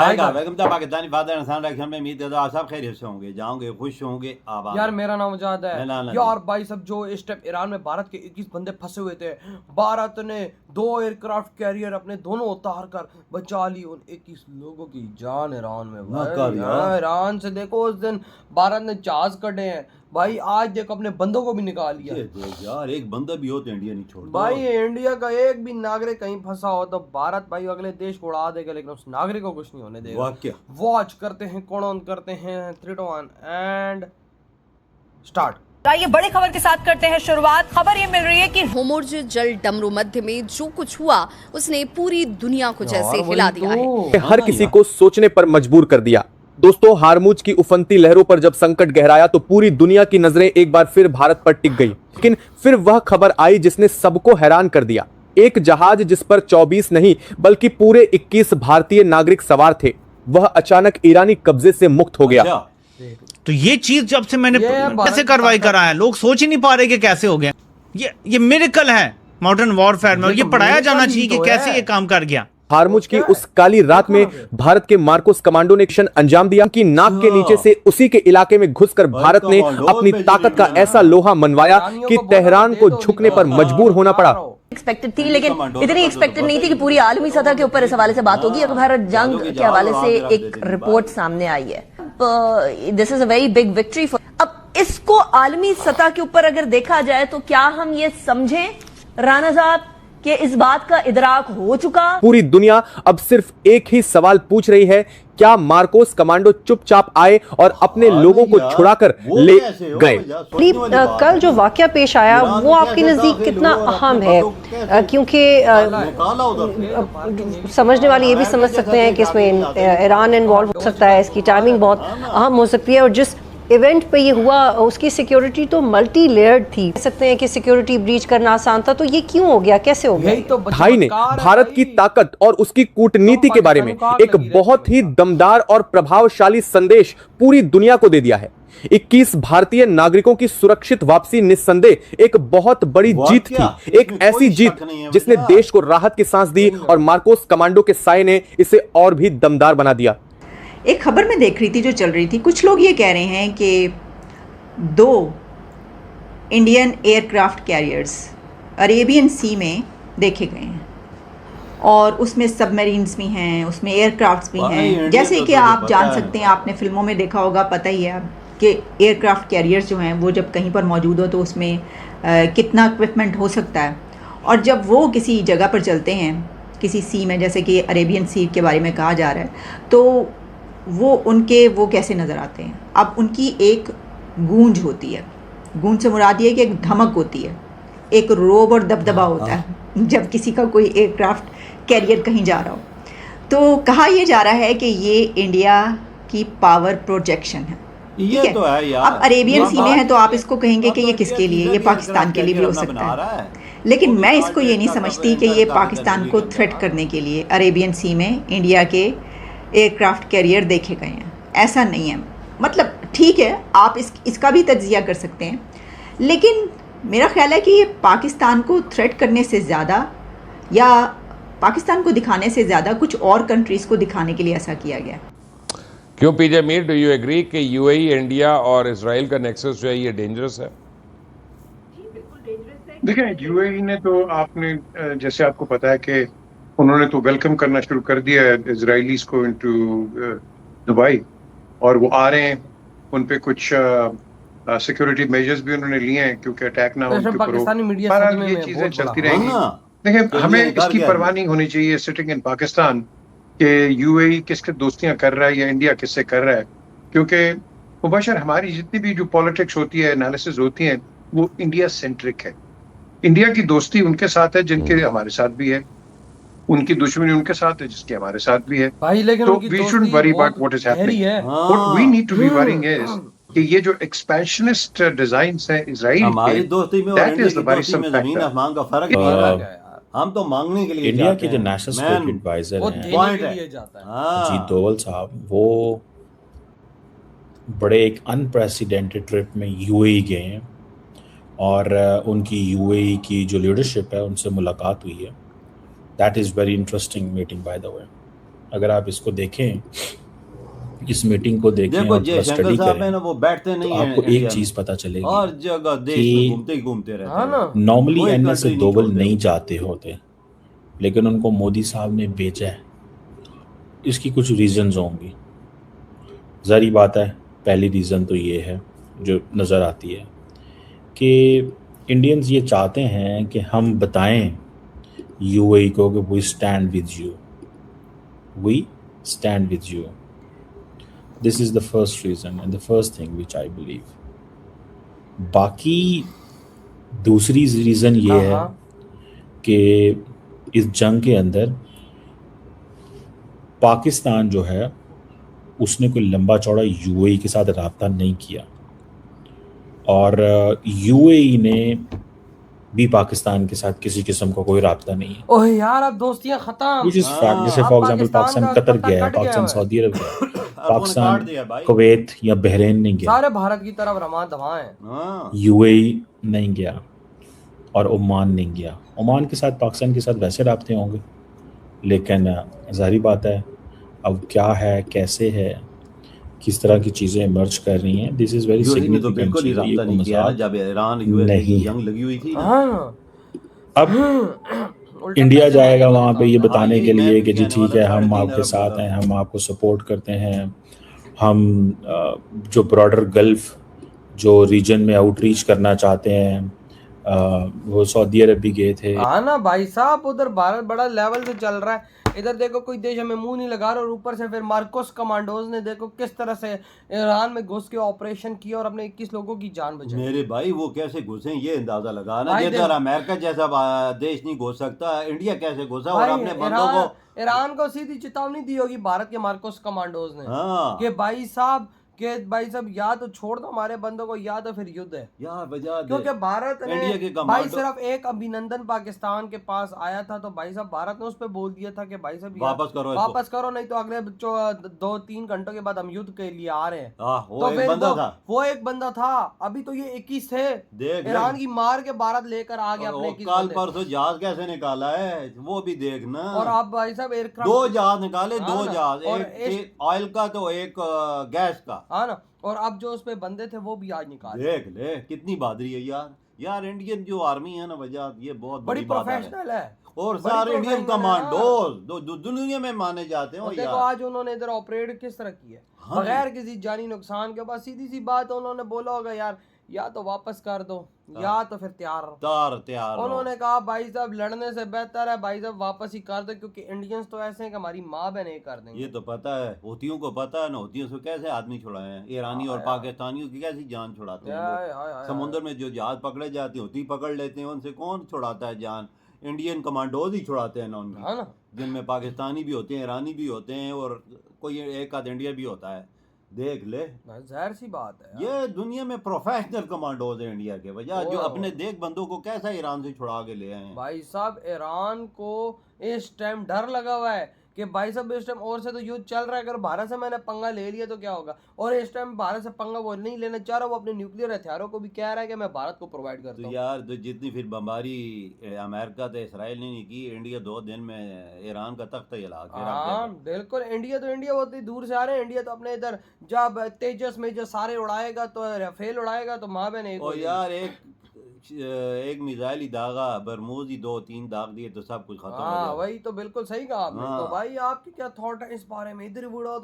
आएगा welcome the Pakistani father इंसान reaction में उम्मीद करता हूं आप सब खैरियत से होंगे, जाओगे खुश होंगे, आबाद यार मेरा नाम उजाद है यार भाई सब जो इस टाइम ईरान में भारत के 21 बंदे फंसे हुए थे, भारत ने 2 एयरक्राफ्ट कैरियर अपने दोनों उतार कर बचा ली उन 21 लोगों की जान। ईरान में भाई ईरान से देखो उस दिन भारत ने जहाज कटे हैं भाई, आज देखो अपने बंदों को भी निकाल लिया यार। एक बंदा भी हो तो इंडिया नहीं छोड़ भाई, इंडिया का एक भी नागरिक कहीं फंसा हो तो भारत भाई अगले देश को उड़ा देगा, लेकिन उस नागरिक को कुछ नहीं होने देगा। वॉच करते हैं, कौन ऑन करते हैं 3 2 1 एंड स्टार्ट। आइए बड़ी खबर के साथ करते हैं शुरुआत। खबर ये मिल रही है कि होर्मुज़ जल डमरू मध्य में जो कुछ हुआ उसने पूरी दुनिया को जैसे हिला दिया है, हर किसी को सोचने पर मजबूर कर दिया। दोस्तों, हार्मुज की उफनती लहरों पर जब संकट गहराया तो पूरी दुनिया की नजरें एक बार फिर भारत पर टिक गई। लेकिन फिर वह खबर आई जिसने सबको हैरान कर दिया। एक जहाज जिस पर 24 नहीं बल्कि पूरे 21 भारतीय नागरिक सवार थे, वह अचानक ईरानी कब्जे से मुक्त हो गया। तो ये चीज जब से मैंने कैसे कार्रवाई करा है, लोग सोच ही नहीं पा रहे कि कैसे हो गया। ये मिरेकल है मॉडर्न वॉरफेयर में, और ये पढ़ाया जाना चाहिए कि कैसे ये काम कर गया। हार्मुज की उस काली रात में भारत के मार्कोस कमांडो ने मिशन अंजाम दिया कि नाक के नीचे से उसी के इलाके में घुसकर भारत ने अपनी ताकत का ऐसा लोहा मनवाया कि तेहरान को झुकने पर मजबूर होना पड़ा। एक्सपेक्टेड थी, लेकिन इतनी एक्सपेक्टेड नहीं थी कि पूरी आलमी सतह के ऊपर इस हवाले से बात होगी। अखबार जंग के हवाले से एक रिपोर्ट सामने आई है। This is a very big victory for. अब इसको आलमी सतह के ऊपर अगर देखा जाए तो क्या हम ये समझें राना साहब कि इस बात का इदराक हो चुका? पूरी दुनिया अब सिर्फ एक ही सवाल पूछ रही है, क्या मार्कोस कमांडो चुपचाप आए और अपने लोगों को छुड़ाकर ले गए? कल जो वाकया पेश आया वो आपके नजदीक कितना अहम है? क्योंकि समझने वाले ये भी समझ सकते हैं कि इसमें ईरान इन्वॉल्व हो सकता है, इसकी टाइमिंग बहुत अहम हो सकती है, और जिस इवेंट पे ये हुआ उसकी सिक्योरिटी तो मल्टी लेयर्ड थी। कह सकते हैं कि सिक्योरिटी ब्रीच करना आसान था, तो ये क्यों हो गया, कैसे हो गया? तो भाई ने भारत की ताकत और उसकी कूटनीति के बारे में एक बहुत ही दमदार और प्रभावशाली संदेश पूरी दुनिया को दे दिया है। 21 भारतीय नागरिकों की सुरक्षित वापसी निस्संदेह एक बहुत बड़ी जीत थी, एक ऐसी जीत जिसने देश को राहत की सांस दी, और मार्कोस कमांडो के साये ने इसे और भी दमदार बना दिया। एक खबर में देख रही थी जो चल रही थी, कुछ लोग ये कह रहे हैं कि 2 इंडियन एयरक्राफ्ट कैरियर्स अरेबियन सी में देखे गए हैं, और उसमें सबमरीन्स भी हैं, उसमें एयरक्राफ्ट्स भी हैं। जैसे कि आप जान सकते हैं, आपने फिल्मों में देखा होगा, पता ही है कि एयरक्राफ्ट कैरियर्स जो हैं वो जब कहीं पर मौजूद हो तो उसमें कितना इक्विपमेंट हो सकता है, और जब वो किसी जगह पर चलते हैं किसी सी में, जैसे कि अरेबियन सी के बारे में कहा जा रहा है, तो वो कैसे नज़र आते हैं। अब उनकी एक गूंज होती है, गूंज से मुराद ये है कि एक धमक होती है, एक रोब और दबदबा होता है जब किसी का कोई एयरक्राफ्ट कैरियर कहीं जा रहा हो। तो कहा यह जा रहा है कि ये इंडिया की पावर प्रोजेक्शन है, ठीक है? तो है यार। अब अरेबियन सी में है तो आप इसको कहेंगे कि ये किसके लिए, ये पाकिस्तान के लिए भी हो सकता है, लेकिन मैं इसको ये नहीं समझती कि ये पाकिस्तान को थ्रेट करने के लिए अरेबियन सी में इंडिया के एयरक्राफ्ट कैरियर देखे गए हैं। ऐसा नहीं है, मतलब ठीक है आप इसका भी तज्जिया कर सकते हैं, लेकिन मेरा ख्याल है कि ये पाकिस्तान को थ्रेट करने से ज़्यादा या पाकिस्तान को दिखाने से ज़्यादा कुछ और कंट्रीज़ को दिखाने के लिए ऐसा किया गया। क्यों पीजे मीर, डू यू एग्री कि यूएई, इंडिया और इजराइल का नेक्सस जो है ये डेंजरस है? देखिए, यूएई ने तो आपने जैसे आपको पता है कि उन्होंने तो वेलकम करना शुरू कर दिया है इजराइलीज को इनटू दुबई, और वो आ रहे हैं। उन पे कुछ सिक्योरिटी मेजर्स भी उन्होंने लिए हैं क्योंकि अटैक ना हो उनके ऊपर। ये चीजें चलती रहेंगी। देखिए, हमें इसकी परवाह नहीं होनी चाहिए सिटिंग इन पाकिस्तान कि यूएई किसके दोस्तियां कर रहा है या इंडिया किससे कर रहा है, क्योंकि मुबशर हमारी जितनी भी जो पॉलिटिक्स होती है, एनालिसिस होती है, वो इंडिया सेंट्रिक है। इंडिया की दोस्ती उनके साथ है जिनके हमारे साथ भी है, उनकी दुश्मनी उनके साथ है जिसकी हमारे साथ भी है। तो we shouldn't worry about what is happening. What we need to be worrying is कि ये जो एक्सपेंशनिस्ट डिजाइन्स हैं इजराइल हमारी दोस्ती में दैट इज द वरीसम जमीन आसमान का फर्क है। हम तो मांगने के लिए इंडिया के जो नेशनल सिक्योरिटी एडवाइजर हैं अजीत डोवल साहब, वो बड़े एक अनप्रेसिडेंटेड ट्रिप में यूएई गए हैं, और उनकी यूएई की जो लीडरशिप है उनसे मुलाकात हुई है। That is very interesting meeting, by the way. अगर आप इसको देखें, इस मीटिंग को देखें देखो और जय थोड़ा शंकर स्टडी साहब है करें ना, वो बैठते नहीं तो हैं आपको इंडिया एक चीज पता चलेगी और जगह देश में घूमते ही घूमते रहते हाँ ना। हैं। नॉर्मली कोई एनएस country दोवल छोड़ते। नहीं जाते होते, लेकिन उनको मोदी साहब ने भेजा है। इसकी कुछ रीजंस होंगी, ज़ाहिर बात है। पहली रीज़न तो ये है जो नज़र आती है कि इंडियंस ये चाहते हैं कि हम बताएं यूएई को कि we stand with you, we stand with you. This is the first reason and the first thing which I believe. बाकी दूसरी रीज़न ये है कि इस जंग के अंदर पाकिस्तान जो है उसने कोई लंबा चौड़ा यूएई के साथ राब्ता नहीं किया और यूएई ने भी पाकिस्तान के साथ किसी किस्म का कोई राब्ता नहीं है। ओह यार अब दोस्तियां खत्म। Which is fact. जैसे फॉर एग्जांपल पाकिस्तान कतर गया है, पाकिस्तान सऊदी अरब गया, पाकिस्तान कुवैत या बहरीन नहीं गया, सारे भारत की तरफ रमा दवा है। यूएई नहीं गया और ओमान नहीं गया। ओमान के साथ पाकिस्तान के साथ वैसे राब्ते होंगे, लेकिन ज़ाहिर बात है अब क्या है, कैसे है, किस तरह की चीज़ें इमर्ज कर रही हैं, दिस इज़ वेरी सिग्निफिकेंट। तो बिल्कुल ही राब्ता नहीं किया जब ईरान यूएस की जंग लगी हुई थी। अब इंडिया जाएगा वहाँ पे ये बताने के लिए कि जी ठीक है हम आपके साथ हैं, हम आपको सपोर्ट करते हैं, हम जो ब्रॉडर गल्फ जो रीजन में आउटरीच करना चाहते हैं, वो सऊदी अरब भी गए थे। हाँ ना भाई साहब, उधर भारत बड़ा लेवल से चल रहा है। इधर देखो कोई देश हमें मुंह नहीं लगा रहा और ऊपर से फिर मार्कोस कमांडोज ने देखो किस तरह से ईरान में घुस के ऑपरेशन किया और अपने 21 लोगों की जान बचाई। मेरे भाई वो कैसे घुसे ये अंदाजा लगाना, जैसे अमेरिका जैसा देश नहीं घुस सकता, इंडिया कैसे घुसा और अपने बंदों को ईरान को सीधी चेतावनी दी होगी भारत के मार्कोस कमांडोज ने कि भाई साहब या तो छोड़ दो हमारे बंदों को या तो फिर युद्ध है यार बजा दे। क्योंकि भारत ने इंडिया के भाई सिर्फ एक अभिनंदन पाकिस्तान के पास आया था तो भाई साहब भारत ने उस पर बोल दिया था कि भाई साहब वापस करो नहीं तो अगले 2-3 घंटों के बाद हम युद्ध के लिए आ रहे हैं। तो वो एक बंदा था, अभी तो ये 21 थे। ईरान की मार के भारत लेकर आ गया अपने 21 कल परसों जहाज कैसे निकाला है वो भी देखना। और आप भाई साहब एयरक्राफ्ट 2 जहाज निकाले, 2 जहाज, एक ऑयल का तो एक गैस का। हाँ ना, और अब जो उस पे बंदे थे वो भी आज निकाले। देख ले कितनी बहादुरी है यार इंडियन जो आर्मी है ना वजह ये बहुत बड़ी प्रोफेशनल है और सारे इंडियन कमांडोज दुनिया में माने जाते हैं। देखो आज उन्होंने इधर ऑपरेट किस तरह किया बगैर किसी जानी नुकसान के बाद। सीधी सी बात उन्होंने बोला होगा यार या तो वापस कर दो या तो फिर तैयार। उन्होंने कहा भाई साहब लड़ने से बेहतर है भाई साहब वापस ही कर दो, क्योंकि इंडियंस तो ऐसे हैं कि हमारी माँ बहन नहीं कर देंगे। ये तो पता है, होतियों को पता है ना, होतियों से कैसे आदमी छुड़ाए हैं, ईरानी और पाकिस्तानियों की कैसी जान छुड़ाते हैं। समुद्र में जो जहाज पकड़े जाते हैं होती पकड़ लेते हैं, उनसे कौन छुड़ाता है जान? इंडियन कमांडोज ही छुड़ाते हैं ना उनकी, जिनमें पाकिस्तानी भी होते हैं, ईरानी भी होते हैं और कोई एक आध इंडिया भी होता है। देख ले जाहिर सी बात है ये दुनिया में प्रोफेशनल कमांडोज है इंडिया के वजह जो अपने देख बंदों को कैसा ईरान से छुड़ा के ले आए हैं। भाई साहब ईरान को इस टाइम डर लगा हुआ है कि भाई साहब इस टाइम और से तो युद्ध चल रहा है, अगर भारत से मैंने पंगा ले लिया तो क्या होगा। और इस टाइम भारत से पंगा वो नहीं लेना चाह रहा, वो अपने न्यूक्लियर हथियारों को भी कह रहा है कि मैं भारत को प्रोवाइड करता हूं। यार तो जितनी फिर बमबारी अमेरिका तो इसराइल ने नहीं की, इंडिया 2 दिन में ईरान का तख्ता हिला के रख दिया। बिल्कुल इंडिया तो इंडिया बहुत ही दूर से आ रहे हैं। इंडिया तो अपने इधर जब तेजस में जो सारे उड़ाएगा तो राफेल उड़ाएगा तो माँ बहन एक मिसाइल ही दागा, बरमूज ही 2-3 दाग दिए तो सब कुछ खत्म हो गया। वही तो बिल्कुल सही कहा आपने। तो भाई आपकी क्या थॉट है इस बारे में? इधर ही बुढ़ा